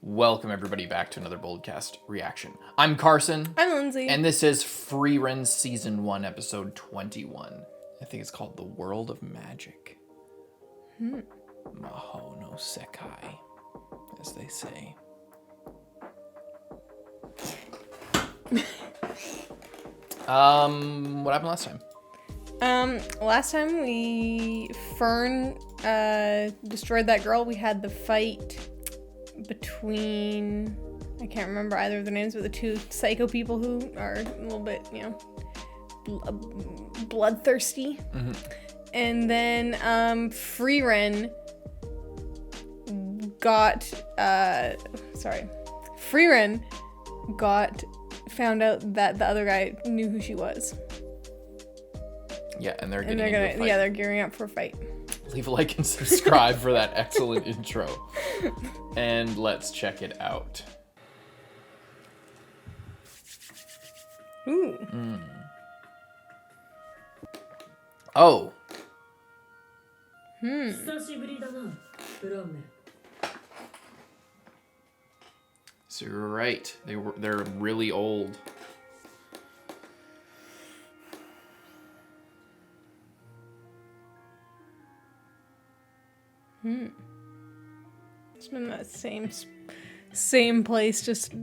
Welcome everybody back to another BOLDcast reaction. I'm Carson. I'm Lindsay. And this is Frieren Season 1, Episode 21. I think it's called The World of Magic. Maho no Sekai, as they say. What happened last time? Last time Fern destroyed that girl. We had the fight between, I can't remember either of their names, but the two psycho people who are a little bit, bloodthirsty. Mm-hmm. And then Frieren found out that the other guy knew who she was. Yeah, and they're gearing up for a fight. Leave a like and subscribe for that excellent intro. And let's check it out. Ooh. Oh. So you're right. They're really old. It's been that same place, just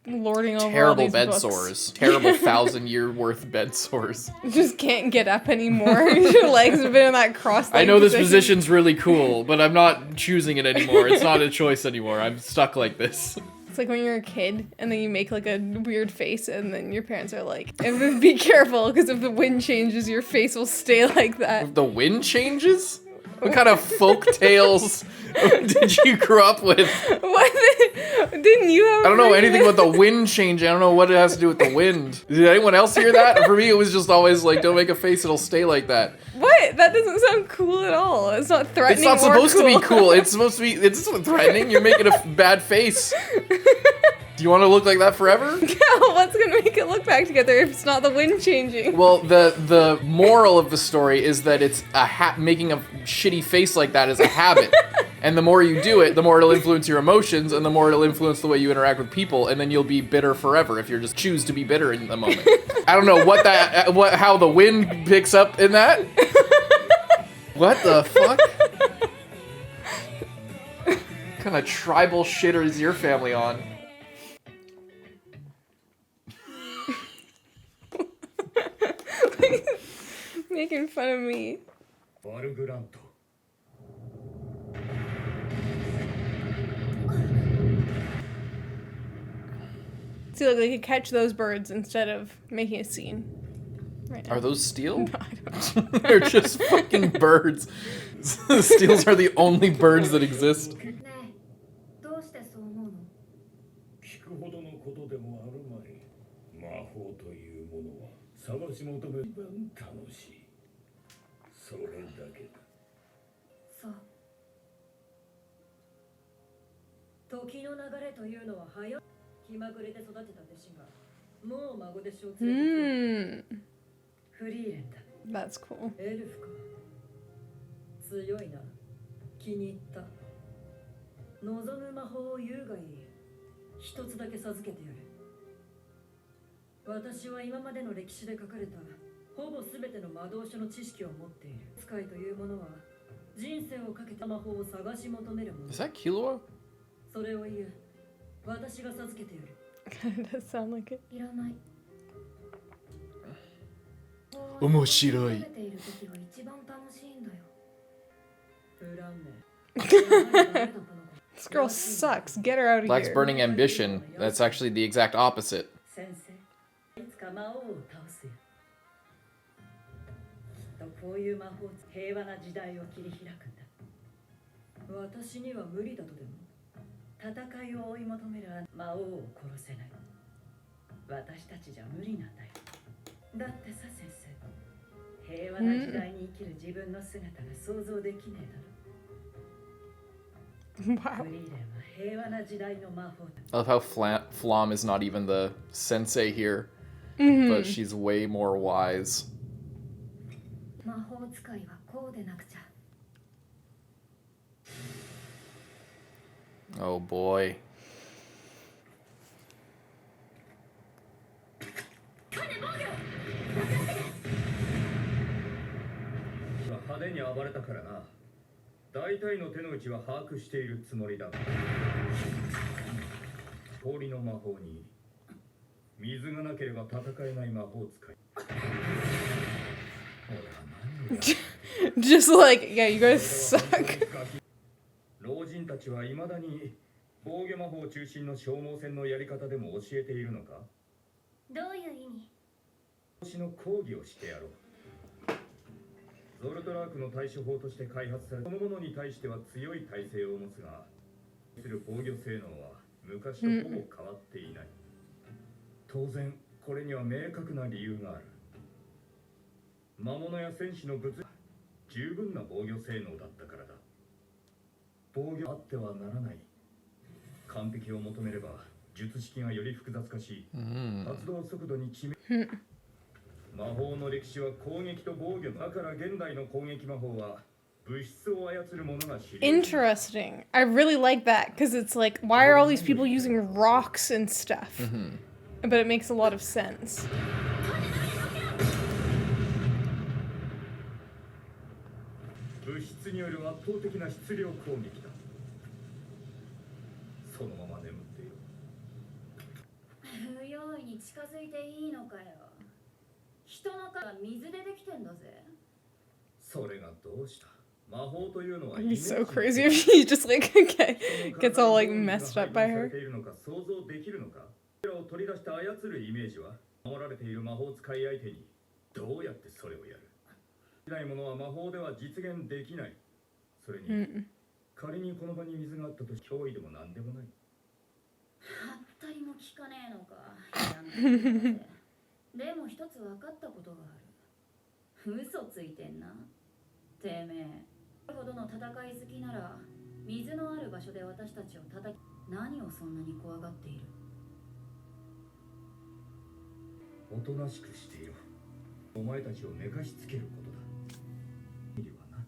lording over terrible all these bed books. sores. Terrible 1,000-year worth bed sores. Just can't get up anymore. Your legs have been in that cross. I know this position's really cool, but I'm not choosing it anymore. It's not a choice anymore. I'm stuck like this. It's like when you're a kid and then you make like a weird face and then your parents are like, be careful because if the wind changes, your face will stay like that. If the wind changes? What kind of folk tales did you grow up with? What? Didn't you have I don't know anything about the wind changing. I don't know what it has to do with the wind. Did anyone else hear that? For me, it was just always like, don't make a face, it'll stay like that. What? That doesn't sound cool at all. It's not threatening. It's not supposed to be cool. It's supposed to be, it's threatening. You're making a bad face. Do you want to look like that forever? Yeah, what's gonna make it look back together if it's not the wind changing? Well, the moral of the story is that it's making a shitty face like that is a habit. And the more you do it, the more it'll influence your emotions, and the more it'll influence the way you interact with people, and then you'll be bitter forever if you just choose to be bitter in the moment. I don't know how the wind picks up in that. What the fuck? What kind of tribal shit is your family on? Making fun of me. See, look, they could catch those birds instead of making a scene. Right now. Are those steel? No, I don't know. They're just fucking birds. Steels are the only birds that exist. That's cool. Is that Killua? It does sound like it. 面白い. This girl sucks. Get her out of Lacks here. burning ambition. That's actually the exact opposite. Wow. I love how Flamme is not even the sensei here, but she's way more wise. Oh boy. 派手に暴れたからな。大体の手の内は把握しているつもりだ。氷の魔法に水がなければ戦えない魔法使い。 Just like, yeah, you guys suck. 老人たちは未だに防御魔法中心の消耗戦のやり方でも教えているのか？どういう意味？私の講義をしてやろう。ゾルトラークの対処法として開発され、そのものに対しては強い耐性を持つが、する防御性能は昔とほぼ変わっていない。当然、これには明確な理由がある。魔物や戦士の物理は十分な防御性能だったからだ。防御あってはならない。完璧を求めれば術式がより複雑化し、発動速度に致命。魔法の歴史は攻撃と防御だから現代の攻撃魔法は物質を操るものが主流。 Interesting. I really like that because it's like, why are all these people using rocks and stuff? But it makes a lot of sense. 物質による圧倒的な質量攻撃だ。そのまま眠っている。不用意に近づいていいのかよ。人の体は水でできてんだぜ。それがどうした？魔法というのは It'd be so crazy if he just like gets all like messed up by her. 想像できるのか？それを取り出して操るイメージは守られている魔法使い相手にどうやってそれをやる？しないものは魔法では実現できない。それに、仮にこの場に水があったとして脅威でも何でもない。はったりも聞かねえのか。でも一つ分かったことがある。嘘ついてんな。てめえ。ほどの戦い好きなら水のある場所で私たちを叩き、何をそんなに怖がっている？おとなしくしていろ。お前たちを寝かしつけることだ。いるわな。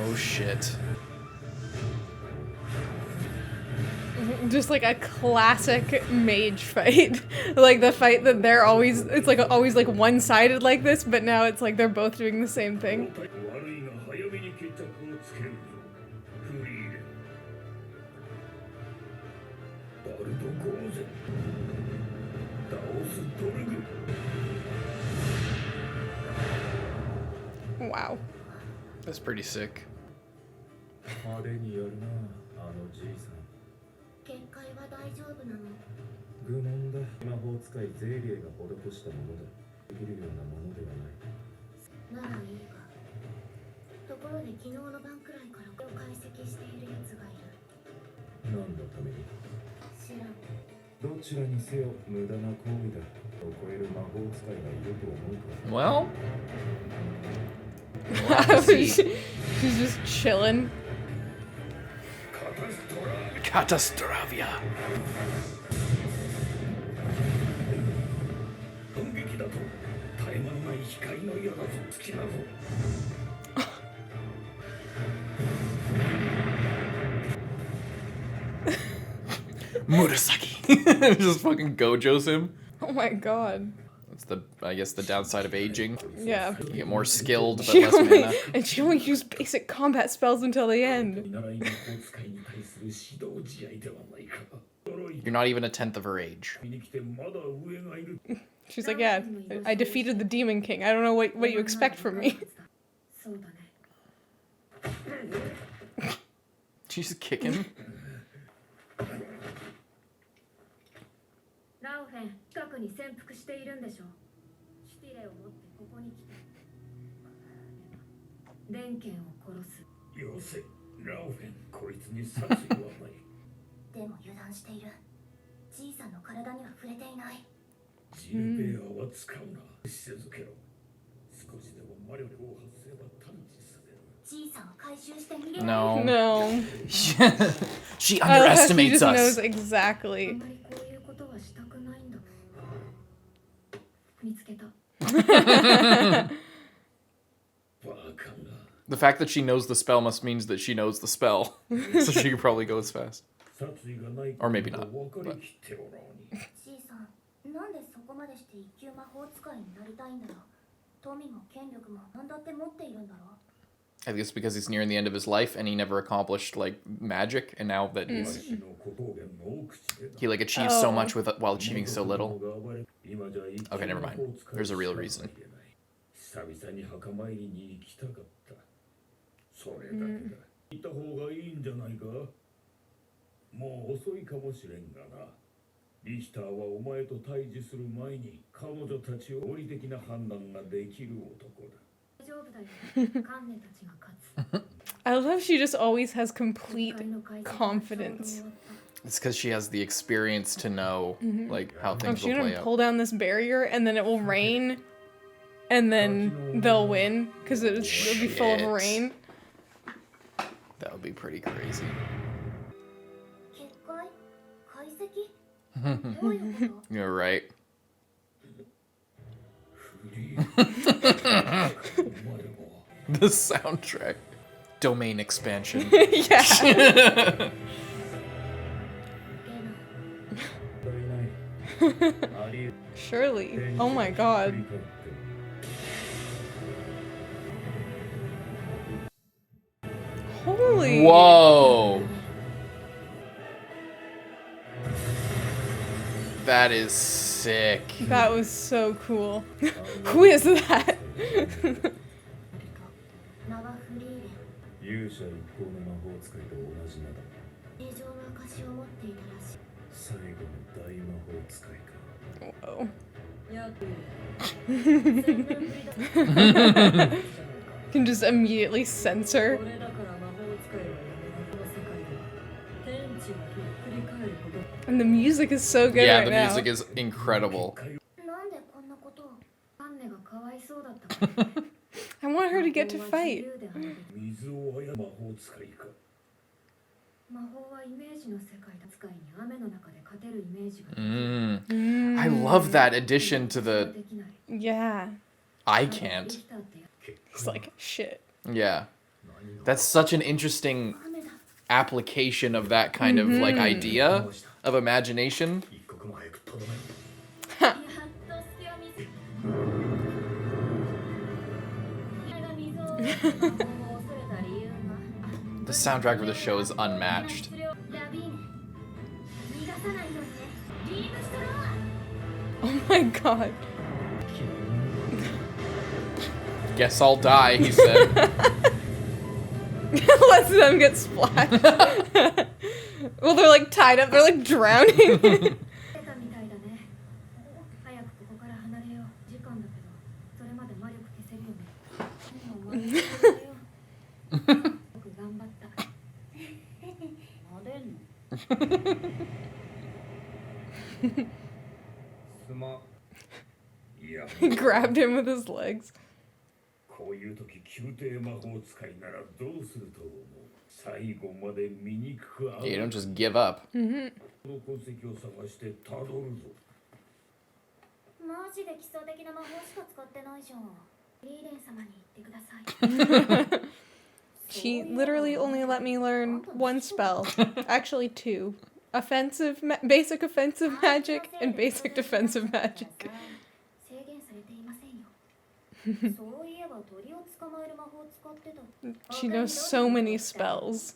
Oh shit. Just like a classic mage fight. Like the fight that they're always, it's like always like one-sided like this, but now it's like they're both doing the same thing. Wow. That's pretty sick. 派手にやるな、あのじいさん。限界は大丈夫なの？愚問だ。魔法使いゼリエが施したものだ。できるようなものではない。ならいいが。ところで昨日の晩くらいからこれを解析しているやつがいる。何のために？知らん。どちらにせよ無駄な行為だ。を超える魔法使いがいると思うか。 Well, we'll have to see. She's just chilling. Catastravia. 反撃だと絶え間のない光の矢だぞ。好きだぞ。Murasaki. Just fucking Gojos him. Oh my god. That's I guess the downside of aging. Yeah. You get more skilled, but less mana. And she only used basic combat spells until the end. You're not even a tenth of her age. She's like, yeah, I defeated the Demon King. I don't know what you expect from me. そうだね。 She's kicking. ラウフェン、近くに潜伏しているんでしょ。シュティレを持ってここに来た。レンケンを殺す。よせ、ラオフェン、こいつに殺意はない。でも油断している。じいさんの体には触れていない。ジルベアは使うな。し続けろ。少しでも魔力を発せば探知される。じいさんを回収して逃げる。No. No. She I love how she underestimates just knows us. あ exactly. んまりこういうことはしたくないんだ。見つけた。バカが。The fact that she knows the spell must means that she knows the spell. So she could probably go as fast. Or maybe not. But. ちいさん、なんでそこまでして一級魔法使いになりたいんだろう。富も権力も何だって持っているんだろう。 I think it's because he's nearing the end of his life and he never accomplished like magic, and now that he like achieves so much with while achieving so little. Okay, never mind. There's a real reason. 久々に墓参りに行きたかった。それだけだ。行った方がいいんじゃないか。もう遅いかもしれんがな。リヒターはお前と対峙する前に彼女たちを合理的な判断ができる男だ。 I love how she just always has complete confidence. It's because she has the experience to know like how things She's will play gonna out. pull down this barrier and then it will rain, and then they'll win because it'll be full of Shit. rain. That would be pretty crazy. You're right. The soundtrack. Domain expansion. Yeah. Surely. Oh my god. Holy. Whoa. That is sick. That was so cool. Who is that? 名はフリーレン。勇者一行の魔法使いと同じ名だ。正常な証を持っていたらしい。最後の大魔法使いか。 Whoa. やっ Can just immediately censor. これだから魔法使いはやめろ。この世界で天地がひっくり返ること。 And the music is so good Yeah, right the now. music is incredible. なんでこんなことを。アンネがかわいそうだったからね。 I want her to get to fight. 水を操る魔法使いか。魔法はイメージの世界だ。使いに雨の中で勝てるイメージが。 I love that addition to the できない。 Yeah. I can't. He's like, shit. Yeah. That's such an interesting 雨だ。 application of that kind of like idea of imagination. 一刻も早くとどめろ。やっと隙を見せ。彼が水を魔法を恐れた理由が。 The soundtrack for the show is unmatched. ラビーネ。逃がさないようにね。リーブストロー。 Oh my god. Guess I'll die, he said. Lets them get splashed. Well, they're like tied up. They're like drowning. 出たみたいだね。早くここから離れよう。時間だけど、それまで魔力消せるよね。もう魔力消せるよ。僕頑張った。撫でんの。すまん。いや、 He grabbed him with his legs. こういう時宮廷魔法使いならどうすると思う。最後まで醜くあ Yeah, you る。 don't just give up. この痕跡を探してたどるぞ。マジで基礎的な魔法しか使ってないじゃん。フリーレン様に言ってください。 She literally only let me learn one spell. Actually, two. Basic offensive magic and basic defensive magic. 制限されていませんよ。そういえば鳥を捕まえる魔法を使ってた。 She knows so many spells.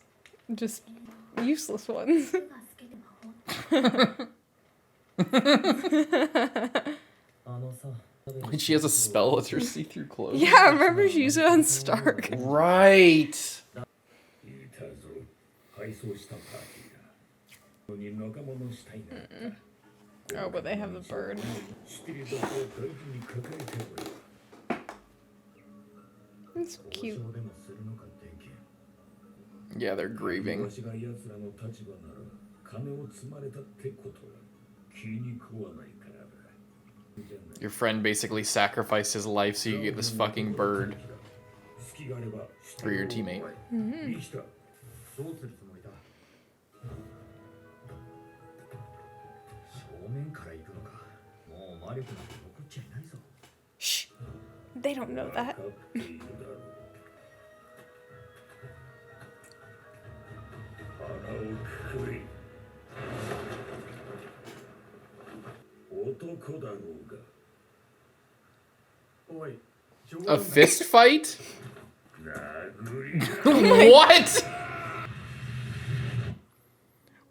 Just useless ones. 手が透けて魔法。 Wait, she has a spell with her see-through clothes? Yeah, I remember she used it on Stark. Right. 言うたぞ。配送したパーティーだ。に仲間のしたいな。 Oh, but they have the bird. シティリドを大事に抱えておる。 It's so 交 cute. 渉でもするのかできん。 Yeah, they're grieving. わしが奴らの立場なら金を積まれたってことは気に食わないからだ。 Your friend basically sacrificed his life so you get this fucking bird 好きがあれば for your teammate. いい人どうするつもりだ。正面から行くのか。もう魔力なんて残っちゃいないぞ。 Shh. They don't know that. 分かっているだろう。くくり男だろうがおい A fist fight? 殴り What?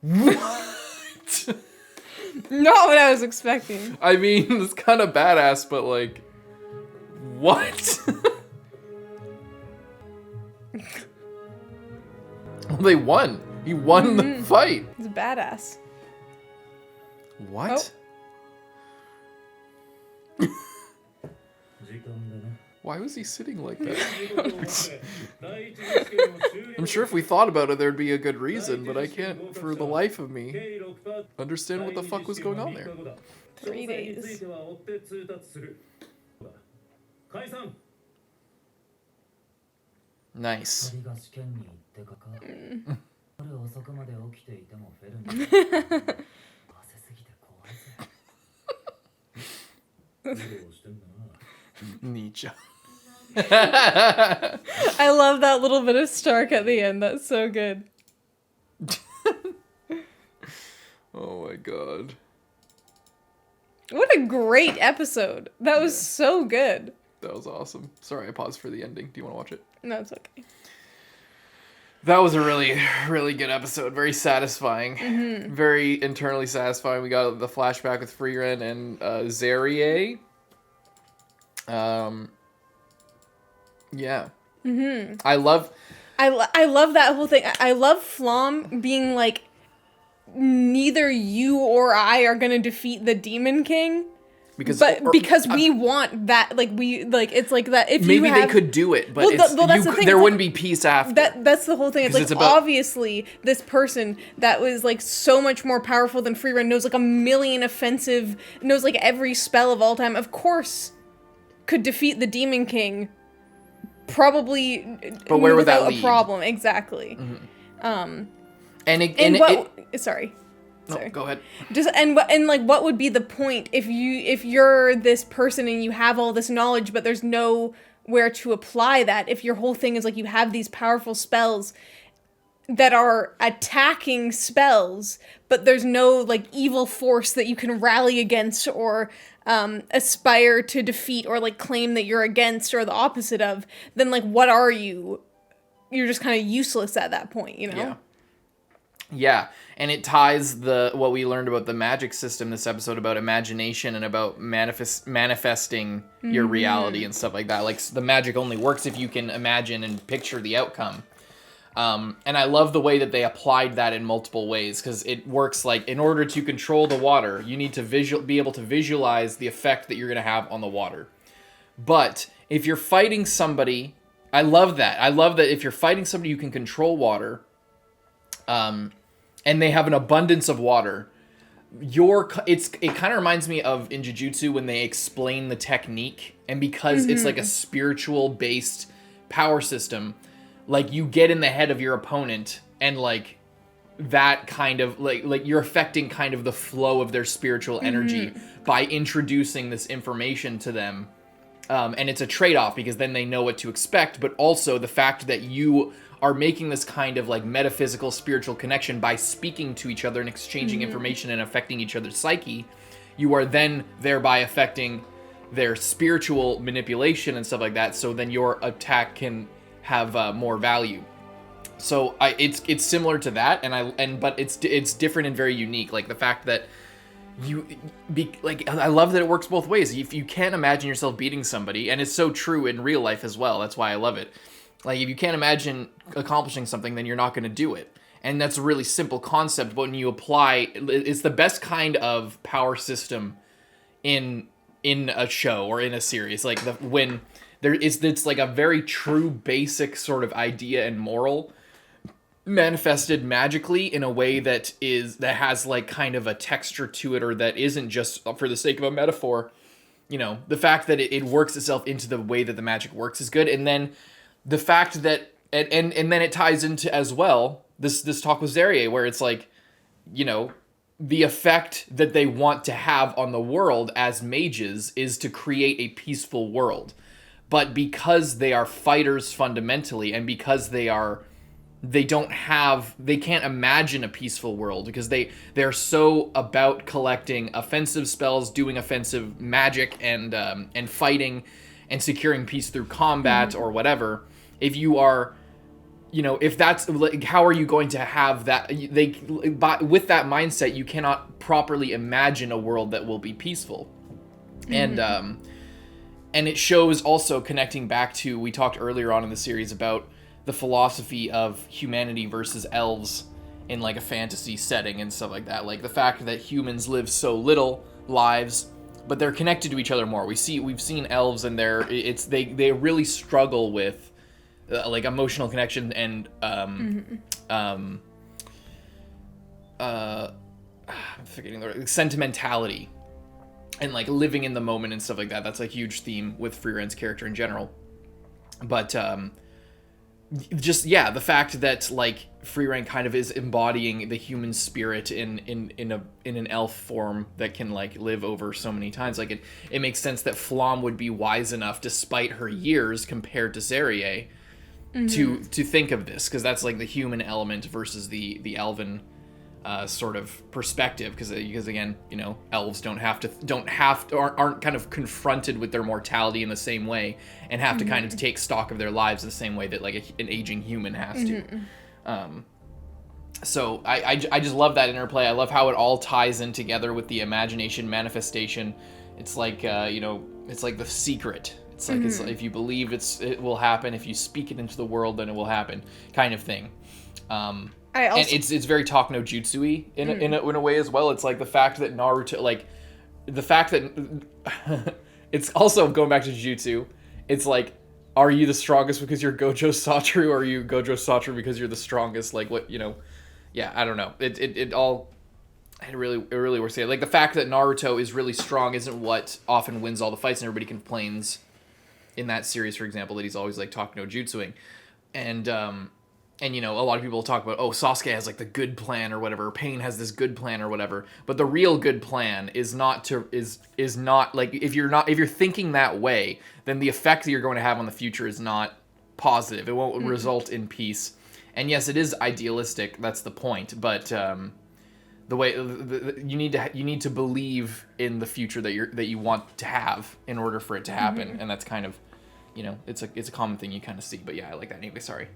What? Not what I was expecting. I mean, it's kind of badass, but like, what? Well, they won. He won the fight. He's a badass. What? 時間だな Why was he sitting like that? 第一次試験を終了 I'm sure if we thought about it, there'd be a good reason, but I can't, for the life of me, 計6パー understand what the fuck was going on there. 3 days. 詳細については追って通達する解散 Nice. 二人が試験に行ってか夜遅くまで起きていてもフェルに汗すぎて怖いぜ苦労してんだな Nietzsche. I love that little bit of Stark at the end. That's so good. Oh my god. What a great episode. That was so good. That was awesome. Sorry, I paused for the ending. Do you want to watch it? No, it's okay. That was a really, really good episode. Very satisfying. Very internally satisfying. We got the flashback with Frieren and SERIE. Yeah. I love that whole thing. I love Flamme being like, neither you or I are gonna defeat the Demon King. Because we want that, like it's like that. If maybe you have, they could do it, but that's the thing. There wouldn't be peace after. That's the whole thing. It's like it's about, obviously this person that was like so much more powerful than Frieren knows like a million offensive, knows like every spell of all time. Of course, could defeat the Demon King. Probably, but where would that lead? A problem exactly. Sorry. No, go ahead. Just and like what would be the point if you're this person and you have all this knowledge but there's nowhere to apply that, if your whole thing is like you have these powerful spells that are attacking spells but there's no like evil force that you can rally against or aspire to defeat or like claim that you're against or the opposite of, then like what are you? You're just kind of useless at that point, you know? Yeah, and it ties what we learned about the magic system this episode about imagination and about manifesting your reality and stuff like that. Like the magic only works if you can imagine and picture the outcome. And I love the way that they applied that in multiple ways, because it works like in order to control the water, you need to be able to visualize the effect that you're going to have on the water. But if you're fighting somebody, I love that. I love that if you're fighting somebody you can control water, and they have an abundance of water, it kind of reminds me of in Jujutsu when they explain the technique, and because it's like a spiritual based power system, like you get in the head of your opponent and like that kind of like you're affecting kind of the flow of their spiritual energy by introducing this information to them. And it's a trade-off because then they know what to expect, but also the fact that you are making this kind of like metaphysical spiritual connection by speaking to each other and exchanging information and affecting each other's psyche, you are then thereby affecting their spiritual manipulation and stuff like that, so then your attack can have more value. So it's similar to that, but it's different and very unique. Like the fact that I love that it works both ways. If you can't imagine yourself beating somebody, and it's so true in real life as well, that's why I love it. Like if you can't imagine accomplishing something, then you're not going to do it. And that's a really simple concept, but when you apply, it's the best kind of power system in a show or in a series. Like when it's like a very true basic sort of idea and moral manifested magically in a way that has like kind of a texture to it, or that isn't just for the sake of a metaphor. You know, the fact that it works itself into the way that the magic works is good. And then the fact that and then it ties into as well this talk with SERIE, where it's like, you know, the effect that they want to have on the world as mages is to create a peaceful world. But because they are fighters fundamentally, and because they are they can't imagine a peaceful world because they're so about collecting offensive spells, doing offensive magic, and fighting and securing peace through combat or whatever. If you are, if that's like, how are you going to have that? With that mindset, you cannot properly imagine a world that will be peaceful. And it shows also connecting back to, we talked earlier on in the series about the philosophy of humanity versus elves in like a fantasy setting and stuff like that. Like the fact that humans live so little lives, but they're connected to each other more. We've seen elves and they really struggle with like emotional connection and I'm forgetting the word, sentimentality and like living in the moment and stuff like that. That's a huge theme with Frieren's character in general. But the fact that like Frieren kind of is embodying the human spirit in an elf form that can like live over so many times, like it makes sense that Flamme would be wise enough, despite her years compared to SERIE, to think of this, because that's like the human element versus the elven sort of perspective, because again, elves aren't kind of confronted with their mortality in the same way and have to kind of take stock of their lives the same way that like an aging human has to. So I just love that interplay. I love how it all ties in together with the imagination manifestation. It's like it's like the secret. It's like it's, if you believe it will happen, if you speak it into the world, then it will happen, kind of thing. And it's very Talk no Jutsu-y in a way as well. It's like the fact that Naruto, like the fact that it's also going back to Jujutsu. It's like, are you the strongest because you're Gojo Satoru, or are you Gojo Satoru because you're the strongest? Like what, yeah, I don't know. It really works. Like the fact that Naruto is really strong isn't what often wins all the fights, and everybody complains in that series, for example, that he's always like Talk no Jutsuing. And a lot of people talk about, Sasuke has like the good plan or whatever, or Pain has this good plan or whatever. But the real good plan is not like, if you're thinking that way, then the effect that you're going to have on the future is not positive. It won't result in peace. And yes, it is idealistic. That's the point. But the way you need to believe in the future that you want to have in order for it to happen. And that's kind of, it's a common thing you kind of see. But yeah, I like that anyway. Sorry.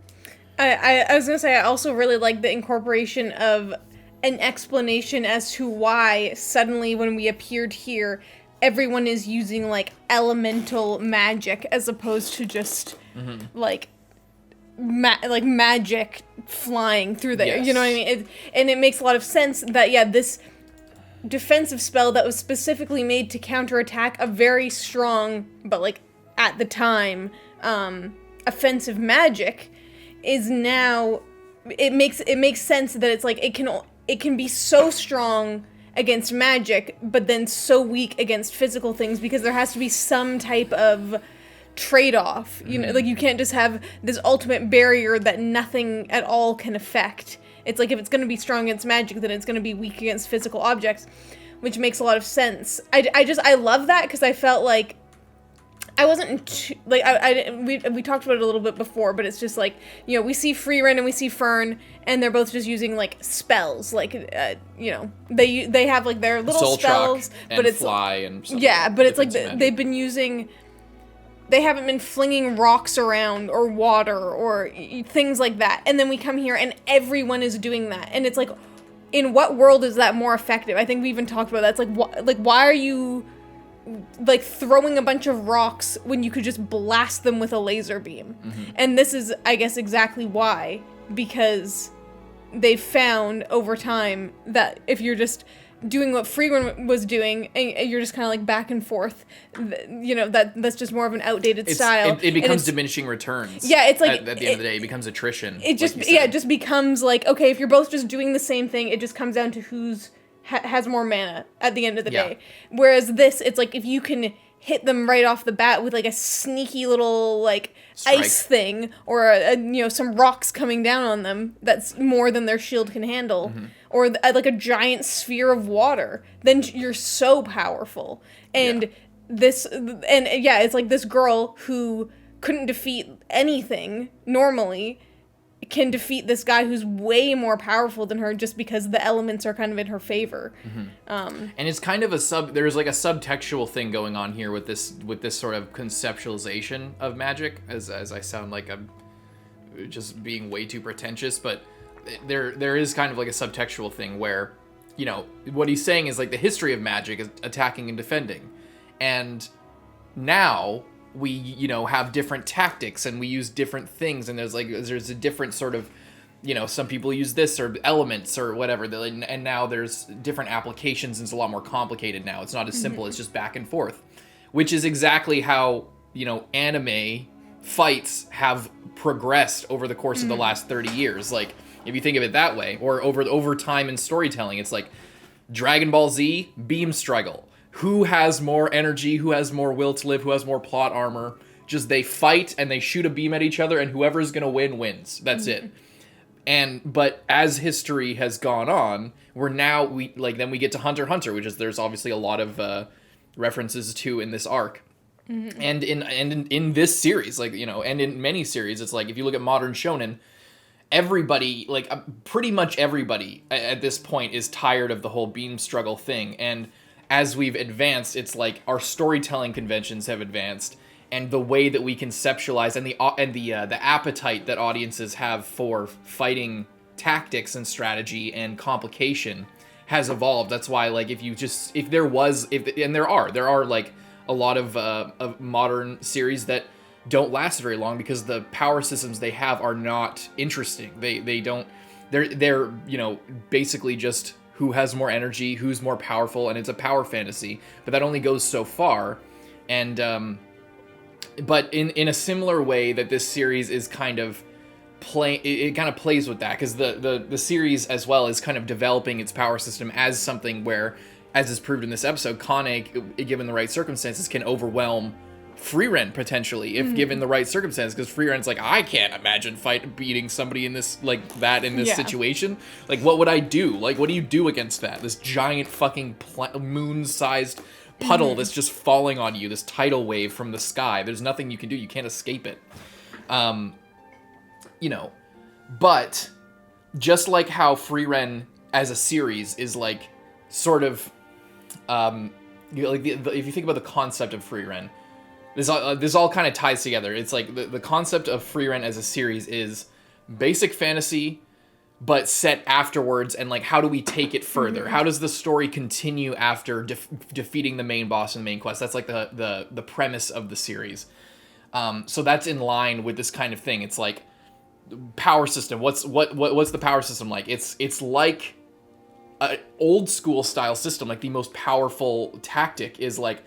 I was going to say, I also really like the incorporation of an explanation as to why suddenly when we appeared here, everyone is using, like, elemental magic as opposed to just, like, magic flying through there. Yes. You know what I mean? And it makes a lot of sense that, this defensive spell that was specifically made to counterattack a very strong, but, like, at the time, offensive magic is now, it makes sense that it's like it can be so strong against magic, but then so weak against physical things, because there has to be some type of trade-off. Like you can't just have this ultimate barrier that nothing at all can affect. It's like if it's going to be strong against magic, then it's going to be weak against physical objects, which makes a lot of sense. I love that, because I felt like I wasn't too, like, we talked about it a little bit before, but it's just like, we see Frieren and we see Fern, and they're both just using, like, spells, like, they have, like, their little Soul spells, and but it's, fly and stuff. Yeah, but it's like, magic. they've been using, they haven't been flinging rocks around, or water, or things like that, and then we come here, and everyone is doing that, and it's like, in what world is that more effective? I think we even talked about that. It's like, why are you, like, throwing a bunch of rocks when you could just blast them with a laser beam? And this is, I guess, exactly why, because they've found over time that if you're just doing what Frieren was doing, and you're just kind of like back and forth, that's just more of an outdated style. It becomes diminishing returns. Yeah, it's like at the end of the day, it becomes attrition. It just becomes like, okay, if you're both just doing the same thing, it just comes down to who's has more mana at the end of the day. Whereas this, it's like if you can hit them right off the bat with like a sneaky little like strike. Ice thing, or some rocks coming down on them that's more than their shield can handle, or like a giant sphere of water, then you're so powerful. And it's like this girl who couldn't defeat anything normally. can defeat this guy who's way more powerful than her just because the elements are kind of in her favor. And it's kind of there's like a subtextual thing going on here with this sort of conceptualization of magic, as I sound like I'm just being way too pretentious, but there is kind of like a subtextual thing where, you know, what he's saying is like the history of magic is attacking and defending. And now we, you know, have different tactics and we use different things, and there's a different sort of, you know, some people use this or elements or whatever, and now there's different applications, and it's a lot more complicated now. It's not as simple, it's just back and forth, which is exactly how, you know, anime fights have progressed over the course of the last 30 years. Like, if you think of it that way, or over time in storytelling, it's like Dragon Ball Z, beam struggle. Who has more energy, who has more will to live, who has more plot armor. Just they fight and they shoot a beam at each other, and whoever's gonna win wins. That's it. But as history has gone on, then we get to Hunter x Hunter, which is there's obviously a lot of references to in this arc. And in this series, like, you know, and in many series, it's like if you look at modern shonen, everybody, like pretty much everybody at this point is tired of the whole beam struggle thing. And as we've advanced, it's like our storytelling conventions have advanced, and the way that we conceptualize and the appetite that audiences have for fighting tactics and strategy and complication has evolved. That's why, like, there are like a lot of modern series that don't last very long because the power systems they have are not interesting. They're you know, basically just who has more energy, who's more powerful, and it's a power fantasy. But that only goes so far. And but in a similar way that this series is kind of it kind of plays with that, because the series as well is kind of developing its power system as something where, as is proved in this episode, Kane, given the right circumstances, can overwhelm Frieren potentially if given the right circumstances, because Frieren's like, I can't imagine beating somebody in this situation. Like, what would I do? Like, what do you do against that? This giant fucking moon-sized puddle that's just falling on you, this tidal wave from the sky. There's nothing you can do. You can't escape it. You know, but just like how Frieren as a series is like sort of if you think about the concept of Frieren, this all kind of ties together. It's like the concept of Frieren as a series is basic fantasy, but set afterwards, and like, how do we take it further? How does the story continue after defeating the main boss in the main quest? That's like the premise of the series. So that's in line with this kind of thing. It's like power system. What's the power system like? It's like an old school style system. Like, the most powerful tactic is like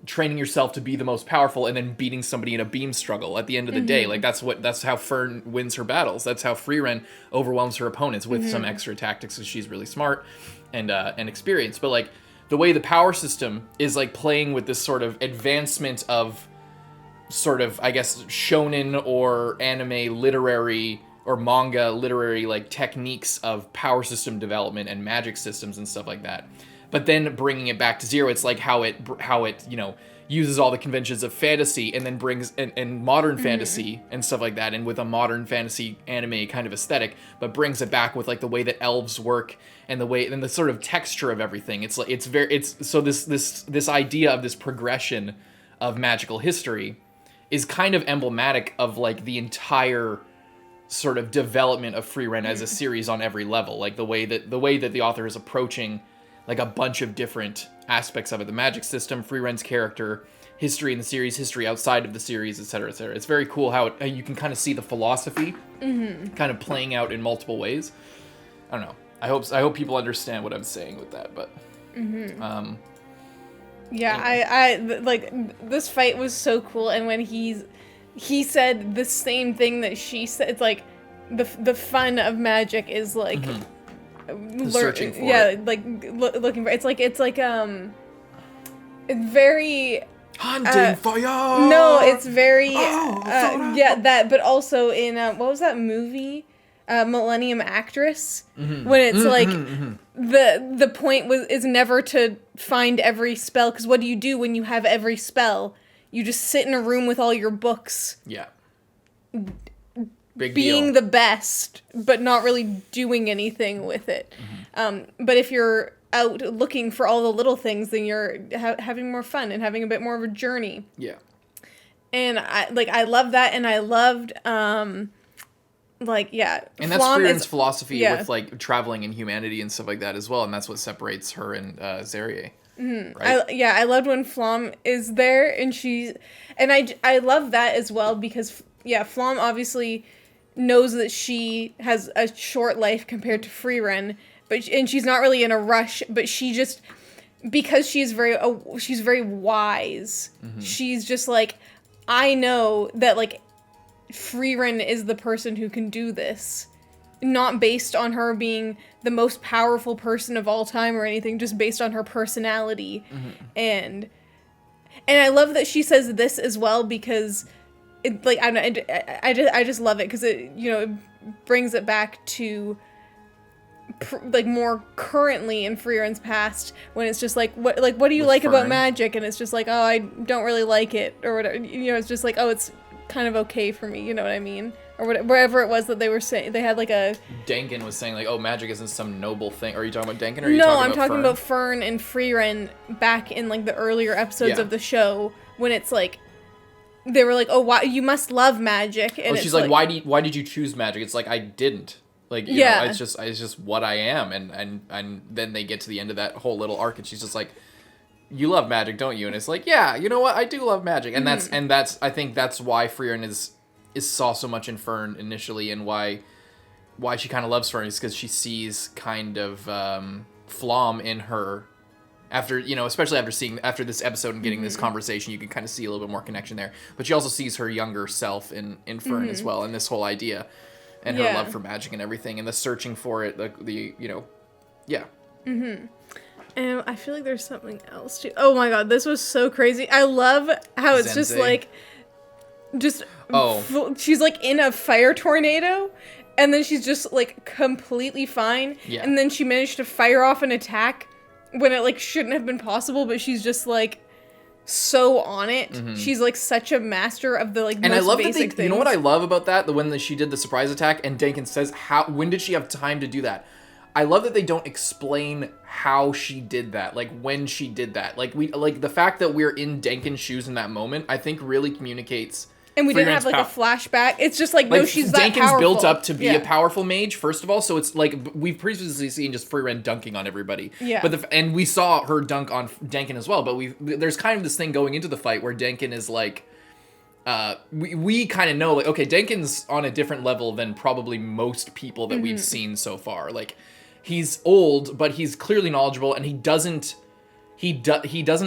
training yourself to be the most powerful and then beating somebody in a beam struggle at the end of the day. Like, that's how Fern wins her battles. That's how Frieren overwhelms her opponents with some extra tactics, because she's really smart and experienced. But like, the way the power system is like playing with this sort of advancement of sort of, I guess, shonen or anime literary or manga literary like techniques of power system development and magic systems and stuff like that. But then bringing it back to zero, it's like how it you know, uses all the conventions of fantasy and then brings and modern fantasy and stuff like that, and with a modern fantasy anime kind of aesthetic, but brings it back with like the way that elves work and the sort of texture of everything. It's like so this idea of this progression of magical history is kind of emblematic of like the entire sort of development of Frieren as a series on every level. Like the way that the author is approaching like a bunch of different aspects of it. The magic system, Frieren's character, history in the series, history outside of the series, etc., etc. It's very cool how you can kind of see the philosophy kind of playing out in multiple ways. I don't know. I hope people understand what I'm saying with that, but yeah, I like, this fight was so cool, and when he said the same thing that she said, it's like the fun of magic is like searching for it. Like looking for it's like it's very hunting for you. No, it's very that, but also in what was that movie, Millennium Actress, when it's like the point is never to find every spell, because what do you do when you have every spell? You just sit in a room with all your books, being the best, but not really doing anything with it. But if you're out looking for all the little things, then you're having more fun and having a bit more of a journey. Yeah. And I love that, and I loved and that's Frieren's philosophy with like traveling in humanity and stuff like that as well, and that's what separates her and SERIE. Right? I loved when Flamme is there, and I love that as well because Flamme obviously knows that she has a short life compared to Frieren, and she's not really in a rush, but she just, because she's very wise, she's just like, I know that like Frieren is the person who can do this, not based on her being the most powerful person of all time or anything, just based on her personality. And I love that she says this as well, because it, like, I just love it because it, it brings it back to like more currently in Frieren's past, when it's just like, what do you like about magic, and it's just like, oh, I don't really like it, or whatever. It's just like, oh, it's kind of okay for me, you know what I mean, or whatever it was that they were saying. They had like a Denkin was saying like, oh, magic isn't some noble thing. Are you talking about Denkin, or are you no, talking I'm about talking Fern? about Fern and Frieren back in like the earlier episodes of the show, when it's like they were like, oh, why you must love magic, and she's like, why did you choose magic? It's like, I didn't. Like, you know, it's just what I am, and then they get to the end of that whole little arc, and she's just like, you love magic, don't you? And it's like, yeah, you know what, I do love magic, and that's I think that's why Frieren is saw so much in Fern initially, and why she kind of loves Fern, is because she sees kind of Flamme in her. After, especially after this episode and getting this conversation, you can kind of see a little bit more connection there. But she also sees her younger self in Fern as well, and this whole idea, and her love for magic and everything, and the searching for it, And I feel like there's something else too. Oh my god, this was so crazy. I love how it's just like, she's like in a fire tornado, and then she's just like completely fine, and then she managed to fire off an attack when it like shouldn't have been possible, but she's just like so on it. She's like such a master of the like and most I love basic that things. You know what I love about that? When she did the surprise attack, and Denkin says, when did she have time to do that? I love that they don't explain how she did that, like when she did that. Like the fact that we're in Denkin's shoes in that moment, I think really communicates. And we didn't have like a flashback. It's just like, no, she's that Denkin's powerful. built up to be a powerful mage, first of all. So it's like, we've previously seen just Frieren dunking on everybody. Yeah. And we saw her dunk on Denkin as well. But there's kind of this thing going into the fight where Denkin is like, we kind of know, like, okay, Denkin's on a different level than probably most people that we've seen so far. Like, he's old, but he's clearly knowledgeable, and he doesn't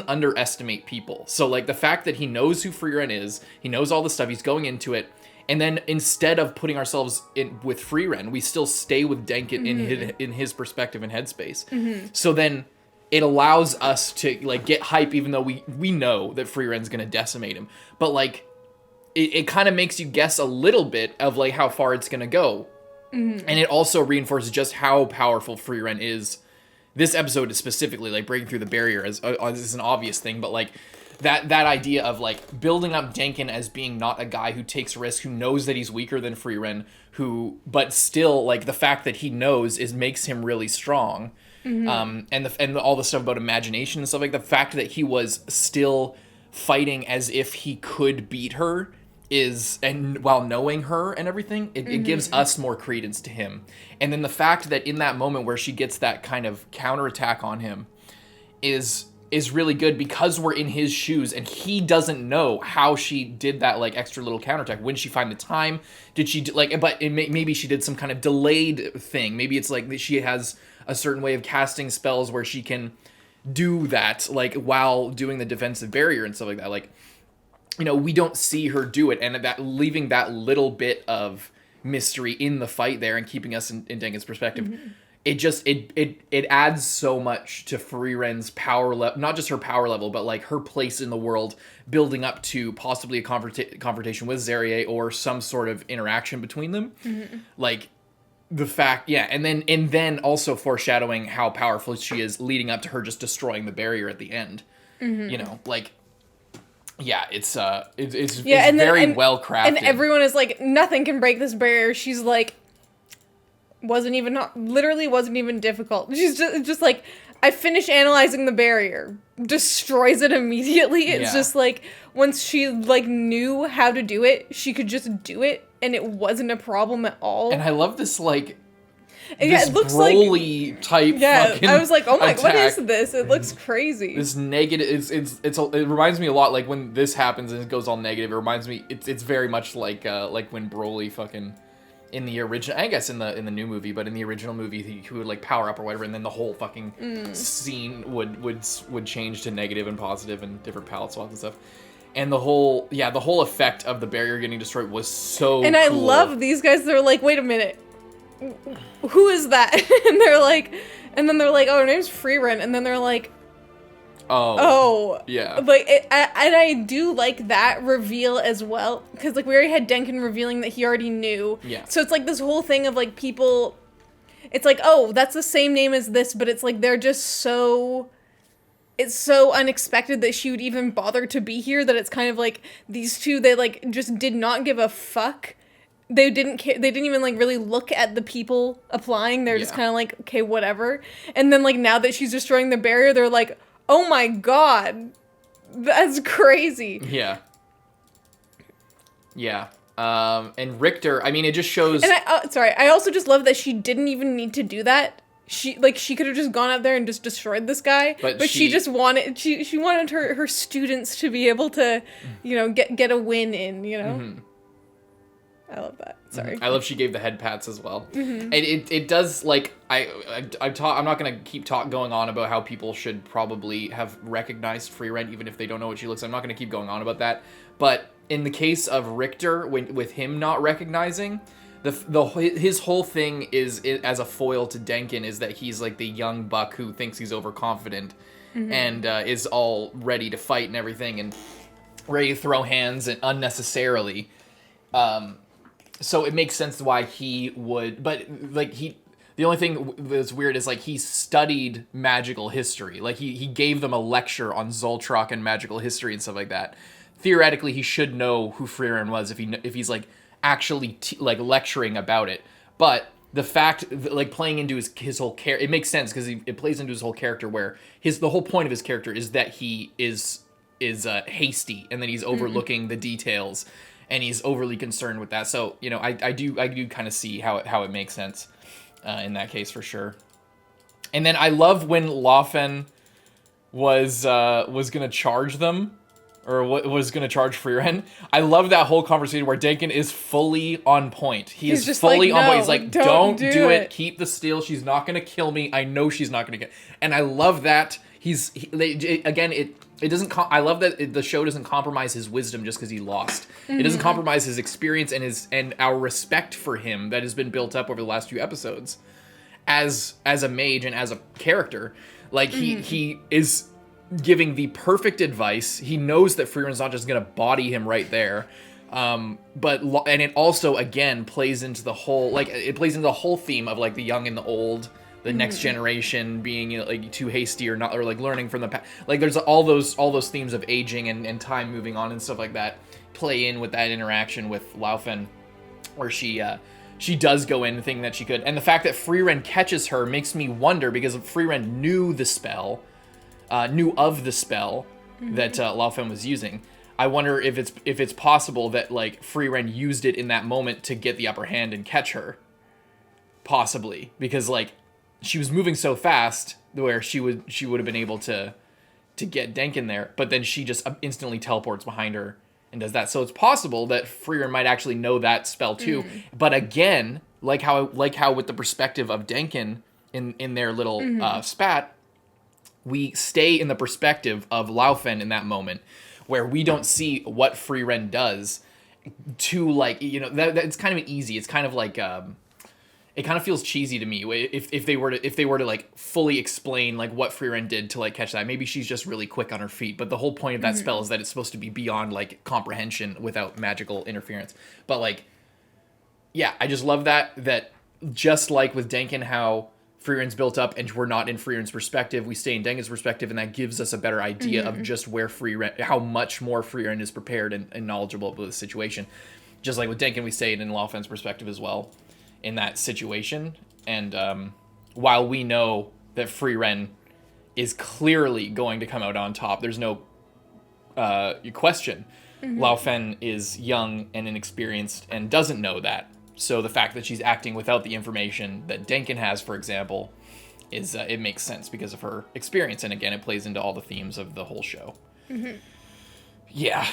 underestimate people. So like the fact that he knows who Frieren is, he knows all the stuff, he's going into it, and then instead of putting ourselves in with Frieren, we still stay with Denkin in his perspective and headspace. So then it allows us to like get hype, even though we know that Frieren's gonna decimate him. But like it kind of makes you guess a little bit of like how far it's gonna go. And it also reinforces just how powerful Frieren is. This episode is specifically like breaking through the barrier as an obvious thing, but like that idea of like building up Denkin as being not a guy who takes risks, who knows that he's weaker than Frieren, but still like the fact that he knows makes him really strong. And all the stuff about imagination and stuff, like the fact that he was still fighting as if he could beat her and while knowing her and everything, it gives us more credence to him. And then the fact that in that moment where she gets that kind of counterattack on him is really good, because we're in his shoes and he doesn't know how she did that like extra little counterattack. When she find the time? Did she maybe she did some kind of delayed thing. Maybe it's like she has a certain way of casting spells where she can do that like while doing the defensive barrier and stuff like that. Like, we don't see her do it, and that leaving that little bit of mystery in the fight there and keeping us in Denkin's perspective, it adds so much to Frieren's power level, not just her power level, but like her place in the world, building up to possibly a confrontation with SERIE or some sort of interaction between them. Like the fact, and then also foreshadowing how powerful she is, leading up to her just destroying the barrier at the end. Like Yeah, it's and well crafted. And everyone is like, nothing can break this barrier. She's like, literally wasn't even difficult. She's just like, I finish analyzing the barrier, destroys it immediately. It's just like, once she like knew how to do it, she could just do it, and it wasn't a problem at all. And I love this like. It looks Broly like type. Yeah, fucking I was like, oh my, attack. what is this? It looks crazy. This negative. It reminds me a lot like when this happens and it goes all negative. It reminds me. It's very much like when Broly fucking in the original. I guess in the new movie, but in the original movie he would like power up or whatever, and then the whole fucking scene would change to negative and positive and different palette swaps and stuff. And the whole effect of the barrier getting destroyed was so. And I love these guys. They're like, wait a minute. Who is that? And they're like, oh, her name's Frieren. And then they're like, oh, yeah. Like, and I do like that reveal as well, because like we already had Denkin revealing that he already knew. Yeah. So it's like this whole thing of like people. It's like, oh, that's the same name as this, but it's like they're just so. It's so unexpected that she would even bother to be here that it's kind of like these two, they like just did not give a fuck. They didn't care. They didn't even like really look at the people applying. They're just kind of like, okay, whatever. And then like now that she's destroying the barrier, they're like, oh my god, that's crazy. Yeah. Yeah. And Richter, I mean, it just shows. And I also just love that she didn't even need to do that. She could have just gone out there and just destroyed this guy, but she just wanted she wanted her students to be able to, get a win in, Mm-hmm. I love that. Sorry. I love she gave the head pats as well. Mm-hmm. And it does, like, I'm not going to keep going on about how people should probably have recognized Frieren even if they don't know what she looks like. I'm not going to keep going on about that. But in the case of Richter, with him not recognizing, his whole thing is as a foil to Denkin is that he's like the young buck who thinks he's overconfident and is all ready to fight and everything and ready to throw hands and unnecessarily. So it makes sense why he would, but like the only thing that's weird is like he studied magical history. Like he gave them a lecture on Zoltrak and magical history and stuff like that. Theoretically, he should know who Frieren was if he's like actually like lecturing about it. But the fact, like playing into his whole character, it makes sense because it plays into his whole character where the whole point of his character is that he is hasty and then he's overlooking the details. And he's overly concerned with that. So, I do kind of see how it makes sense in that case for sure. And then I love when Laufen was going to charge them, or was going to charge Frieren. I love that whole conversation where Denkin is fully on point. He's just fully on point. He's like, don't do it. Keep the steel. She's not going to kill me. I know she's not going to get. And I love that. It doesn't. I love that the show doesn't compromise his wisdom just because he lost. It doesn't compromise his experience and our respect for him that has been built up over the last few episodes, as a mage and as a character. Like he is giving the perfect advice. He knows that Frieren's not just gonna body him right there. And it also again plays into the whole theme of like the young and the old. The next generation being like too hasty or not, or like learning from the past. Like there's all those themes of aging and time moving on and stuff like that play in with that interaction with Laufen, where she does go in thinking that she could. And the fact that Frieren catches her makes me wonder, because Frieren knew of the spell that Laufen was using. I wonder if it's possible that like Frieren used it in that moment to get the upper hand and catch her. Possibly, because like she was moving so fast where she would have been able to get Denkin there, but then she just instantly teleports behind her and does that. So it's possible that Frieren might actually know that spell too. But again, like how with the perspective of Denkin in their little spat, we stay in the perspective of Laufen in that moment where we don't see what Frieren does to like, that's kind of easy. It's kind of like it kind of feels cheesy to me if they were to like fully explain like what Frieren did to like catch that. Maybe she's just really quick on her feet, but the whole point of that spell is that it's supposed to be beyond like comprehension without magical interference. But like, yeah, I just love that just like with Denkin, how Frieren's built up and we're not in Frieren's perspective. We stay in Dengen's perspective, and that gives us a better idea of just where Frieren, how much more Frieren is prepared and knowledgeable about the situation. Just like with Dengen, we stay in Laufen's perspective as well in that situation. And while we know that Frieren is clearly going to come out on top, there's no question. Laufen is young and inexperienced and doesn't know that. So the fact that she's acting without the information that Denken has, for example, is it makes sense because of her experience. And again, it plays into all the themes of the whole show. Yeah.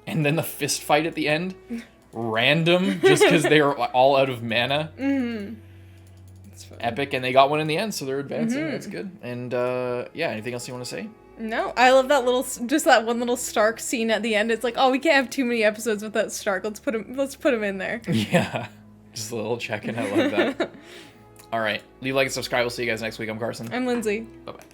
And then the fist fight at the end, random, just because they were all out of mana. That's fun. Epic, and they got one in the end, so they're advancing. That's good. And yeah, anything else you want to say? No, I love that just that one little Stark scene at the end. It's like, oh, we can't have too many episodes without Stark. Let's put him in there. Yeah, just a little check-in. I love that. All right, leave a like and subscribe. We'll see you guys next week. I'm Carson. I'm Lindsay. Bye-bye.